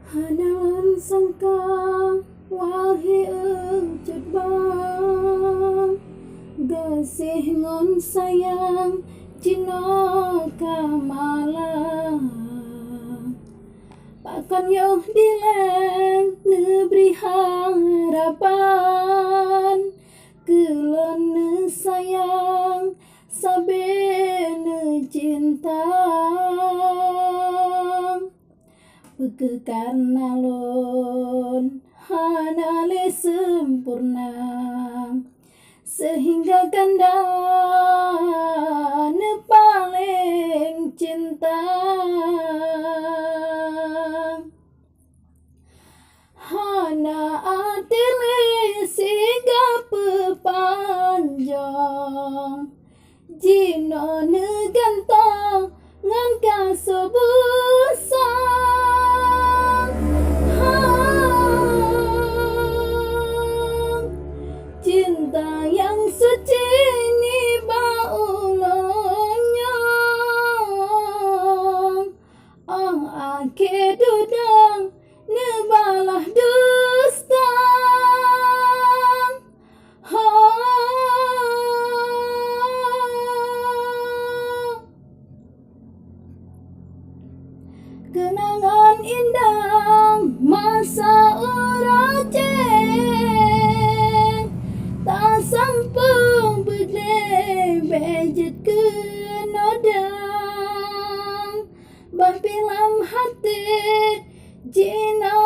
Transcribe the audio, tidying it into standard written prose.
Hanalan sangkang wahi ujud bang Gaseh ngon sayang cino ka malam Pakan yo dileng neberi harapan Kelon ne sayang sabe ne cinta Peke karena lon hanale sempurna Sehingga ganda ne paling cinta Hana atile siga pepanjang Jino ne gantong ngangka sebusang Cinta yang suci ni baulonyong ake dudang nebalah dusta Kenangan indah masa urajeng Tak sampung bedle bejet ke nodang Bah pilam hati jina